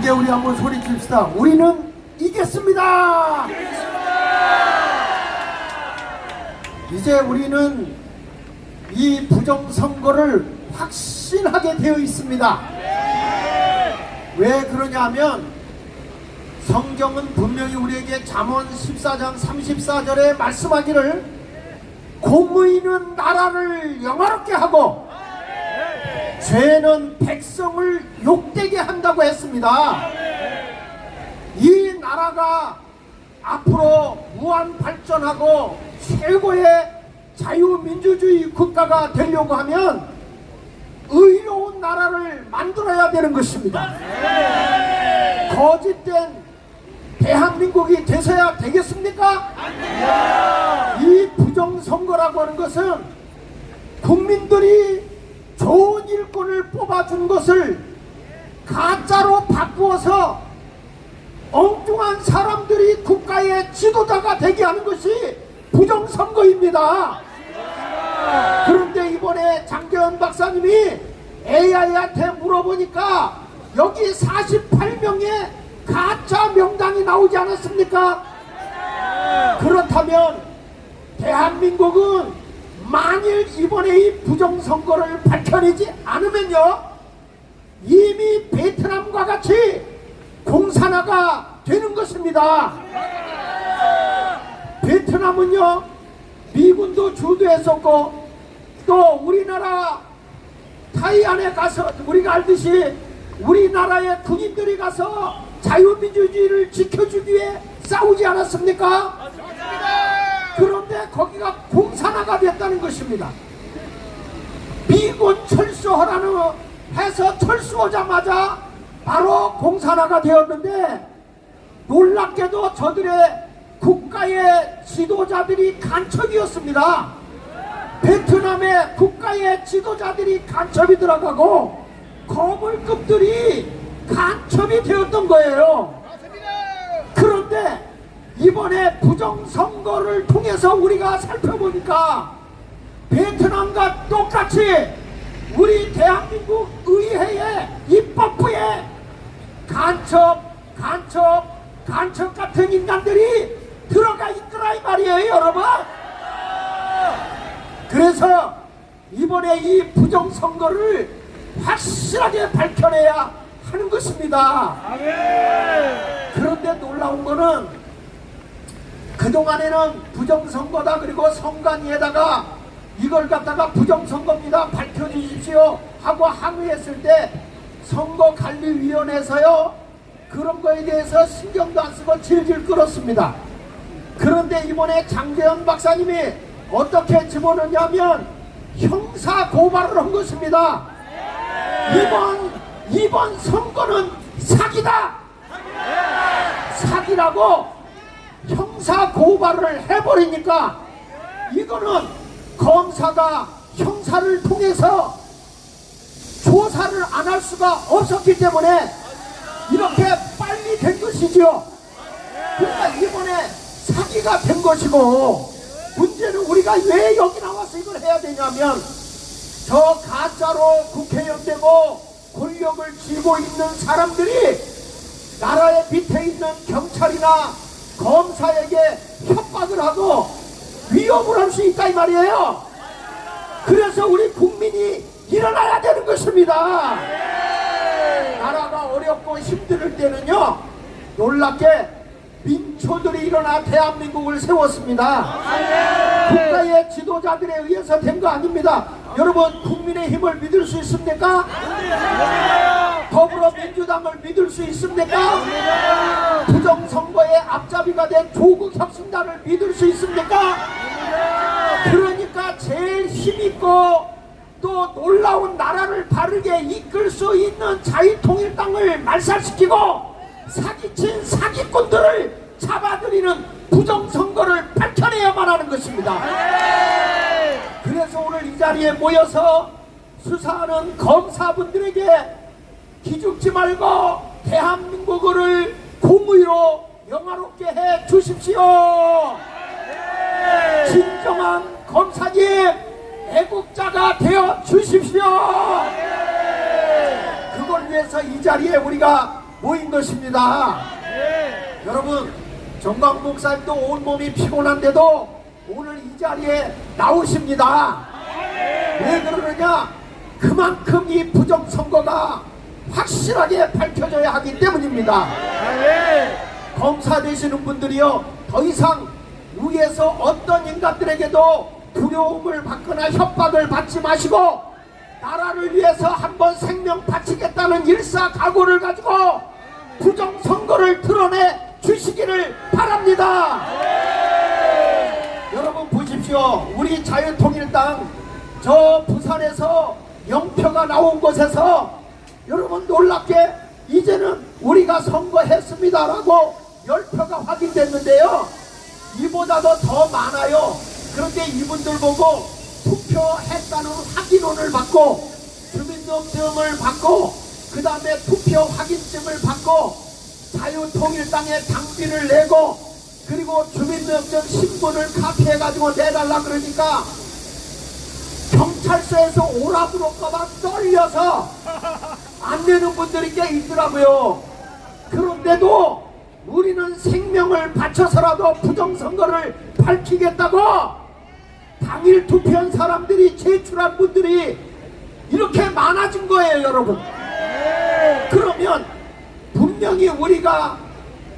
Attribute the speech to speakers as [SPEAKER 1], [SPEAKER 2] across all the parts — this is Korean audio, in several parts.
[SPEAKER 1] 함께 우리 한번 소리칩시다. 우리는 이겼습니다. 이제 우리는 이 부정선거를 확신하게 되어 있습니다. 왜 그러냐면 성경은 분명히 우리에게 잠언 14장 34절에 말씀하기를 공의는 나라를 영화롭게 하고 죄는 백성을 욕되게 한다고 했습니다. 이 나라가 앞으로 무한 발전하고 최고의 자유민주주의 국가가 되려고 하면 의로운 나라를 만들어야 되는 것입니다. 거짓된 대한민국이 되셔야 되겠습니까? 이 부정선거라고 하는 것은 국민들이 좋은 일꾼을 뽑아준 것을 가짜로 바꾸어서 엉뚱한 사람들이 국가의 지도자가 되게 하는 것이 부정선거입니다. 그런데 이번에 장재원 박사님이 AI한테 물어보니까 여기 48명의 가짜 명단이 나오지 않았습니까? 그렇다면 대한민국은 만일 이번에 이 부정선거를 밝혀내지 않으면요 이미 베트남과 같이 공산화가 되는 것입니다. 베트남은요 미군도 주도했었고 또 우리나라 타이안에 가서 우리가 알듯이 우리나라의 군인들이 가서 자유민주주의를 지켜주기 위해 싸우지 않았습니까? 그런데 거기가 공산화가 됐다는 것입니다. 미군 철수하라는 해서 철수하자마자 바로 공산화가 되었는데 놀랍게도 저들의 국가의 지도자들이 간첩이었습니다. 베트남의 국가의 지도자들이 간첩이 들어가고 거물급들이 간첩이 되었던 거예요. 그런데 이번에 부정선거를 통해서 우리가 살펴보니까 베트남과 똑같이 우리 대한민국 의회의 입법부에 간첩 같은 인간들이 들어가 있더라 이 말이에요, 여러분. 그래서 이번에 이 부정선거를 확실하게 밝혀내야 하는 것입니다. 그런데 놀라운 거는 그동안에는 부정선거다 그리고 선관위에다가 이걸 갖다가 부정선거입니다 밝혀주십시오 하고 항의했을 때 선거관리위원회에서요 그런 거에 대해서 신경도 안 쓰고 질질 끌었습니다. 그런데 이번에 장재원 박사님이 어떻게 집어넣냐면 형사 고발을 한 것입니다. 이번 선거는 사기다! 사기라고 형사 고발을 해버리니까 이거는 검사가 형사를 통해서 조사를 안 할 수가 없었기 때문에 이렇게 빨리 된 것이죠. 그러니까 이번에 사기가 된 것이고 문제는 우리가 왜 여기 나와서 이걸 해야 되냐면 저 가짜로 국회의원 되고 권력을 쥐고 있는 사람들이 나라의 밑에 있는 경찰이나 검사에게 협박을 하고 위협을 할 수 있다 이 말이에요. 그래서 우리 국민이 일어나야 되는 것입니다. 나라가 어렵고 힘들 때는요 놀랍게 민초들이 일어나 대한민국을 세웠습니다. 국가의 지도자들에 의해서 된 거 아닙니다. 여러분 국민의힘을 믿을 수 있습니까? 더불어민주당을 믿을 수 있습니까? 부정선거의 앞잡이가 된 조국혁신당을 믿을 수 있습니까? 그러니까 제일 힘있고 또 놀라운 나라를 바르게 이끌 수 있는 자유통일당을 말살시키고 사기친 사기꾼들을 잡아들이는 부정선거를 밝혀내야만 하는 것입니다. 그래서 오늘 이 자리에 모여서 수사하는 검사분들에게 기죽지 말고 대한민국을 공의로 영화롭게 해 주십시오. 진정한 검사님 애국자가 되어 주십시오. 그걸 위해서 이 자리에 우리가 모인 것입니다. 여러분, 정광 목사님도 온몸이 피곤한데도 오늘 이 자리에 나오십니다. 왜 그러느냐? 그만큼 이 부정선거가 확실하게 밝혀져야 하기 때문입니다. 검사 되시는 분들이요, 더 이상 위에서 어떤 인간들에게도 두려움을 받거나 협박을 받지 마시고 나라를 위해서 한번 생명 바치겠다는 일사각오를 가지고 부정선거를 드러내 주시기를 바랍니다. 여러분 보십시오. 우리 자유통일당 저 부산에서 영표가 나온 곳에서 여러분 놀랍게 이제는 우리가 선거했습니다라고 10표가 확인됐는데요. 이보다도 더 많아요. 그런데 이분들 보고 투표했다는 확인원을 받고 주민등록증을 받고 그 다음에 투표 확인증을 받고 자유통일당에 당비를 내고 그리고 주민등록증 신분을 카피해가지고 내달라 그러니까 경찰서에서 오라 그럴까봐 떨려서 안 내는 분들이 꽤 있더라고요. 그런데도 우리는 생명을 바쳐서라도 부정선거를 밝히겠다고 당일 투표한 사람들이 제출한 분들이 이렇게 많아진 거예요, 여러분. 그러면 분명히 우리가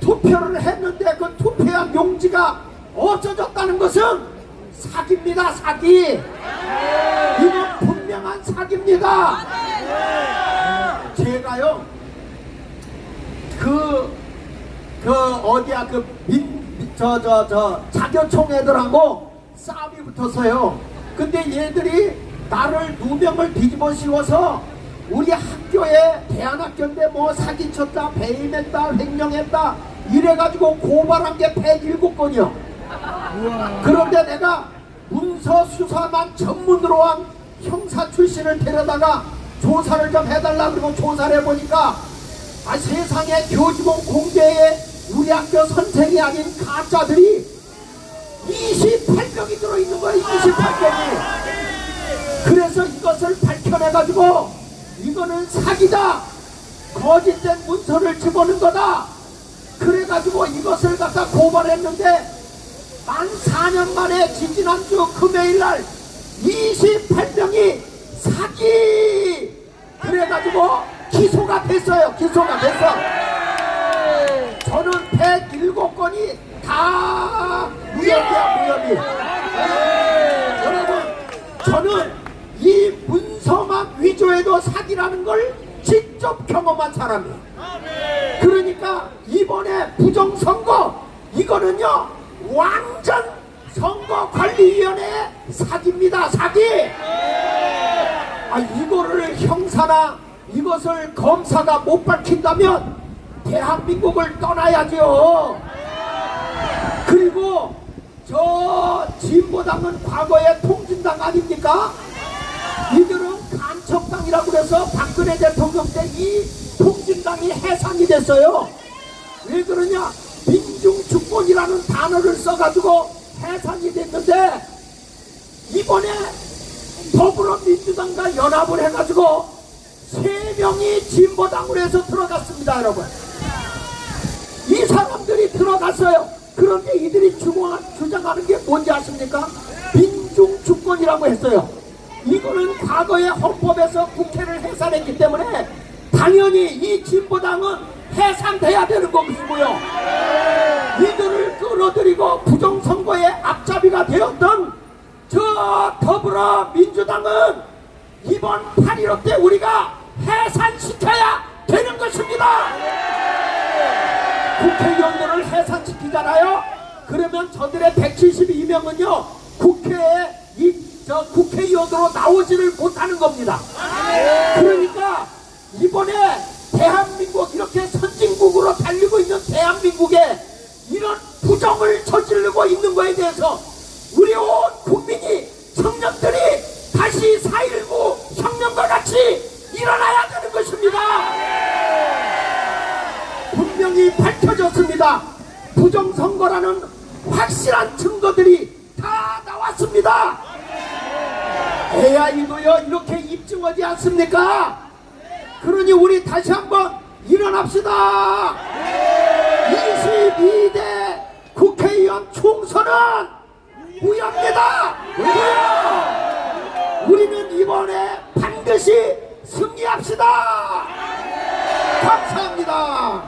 [SPEAKER 1] 투표를 했는데 그 투표한 용지가 없어졌다는 것은 사기입니다, 사기. 이건 분명한 사기입니다. 제가요 어디야 자교총 애들하고 싸움이 붙었어요. 근데 얘들이 나를 누명을 뒤집어 씌워서 우리 학교에 대안학교인데 뭐 사기쳤다, 배임했다, 횡령했다 이래가지고 고발한 게 107건이요. 그런데 내가 문서 수사만 전문으로 한 형사 출신을 데려다가 조사를 좀 해달라 그러고 조사를 해보니까 세상에 교직원 공개에 우리 학교 선생이 아닌 가짜들이 28명이 들어있는 거예요. 28명이. 그래서 이것을 밝혀내가지고 이거는 사기다, 거짓된 문서를 집어넣은 거다, 그래가지고 이것을 갖다 고발했는데 만 4년 만에 지지난주 금요일날 28명이 사기 그래가지고 기소가 됐어요. 기소가 됐어. 저는 107건이 다 무혐의야, 무혐의. 여러분, 저는 이 문서만 위조해도 사기라는 걸 직접 경험한 사람이에요. 그러니까 이번에 부정선거 이거는요 완전 선거관리위원회의 사기입니다, 사기. 이거를 형사나 이것을 검사가 못 밝힌다면 대한민국을 떠나야죠. 그리고 저 진보당은 과거에 통진당 아닙니까? 이들은 간첩당이라고 해서 박근혜 대통령 때 이 통진당이 해산이 됐어요. 왜 그러냐? 민중주권이라는 단어를 써가지고 해산이 됐는데 이번에 더불어민주당과 연합을 해가지고 3명이 진보당으로 해서 들어갔습니다, 여러분. 이 사람들이 들어갔어요. 그런데 이들이 주장하는 게 뭔지 아십니까? 민중주권이라고 했어요. 이거는 과거에 헌법에서 국회를 해산했기 때문에 당연히 이 진보당은 해산돼야 되는 것이고요. 이들을 끌어들이고 부정선거의 앞잡이가 되었던 저 더불어민주당은 이번 8.15 때 우리가 해산시켜야 되는 것입니다. 국회의원들을 해산시키잖아요. 그러면 저들의 172명은요 국회에 국회의원으로 나오지를 못하는 겁니다. 그러니까 이번에 대한민국 이렇게 선진국으로 달리고 있는 대한민국에 이런 부정을 저지르고 있는 거에 대해서 우리 온 국민이, 청년들이 다시 4.19 혁명과 같이 일어나야 되는 것입니다. 분명히 밝혀졌습니다. 부정선거라는 확실한 증거들이 다 나왔습니다. AI도요 이렇게 입증하지 않습니까? 그러니 우리 다시 한번 일어납시다. 22대 국회의원 총선은 무효입니다. 무효. 우리는 이번에 반드시 승리합시다. 감사합니다.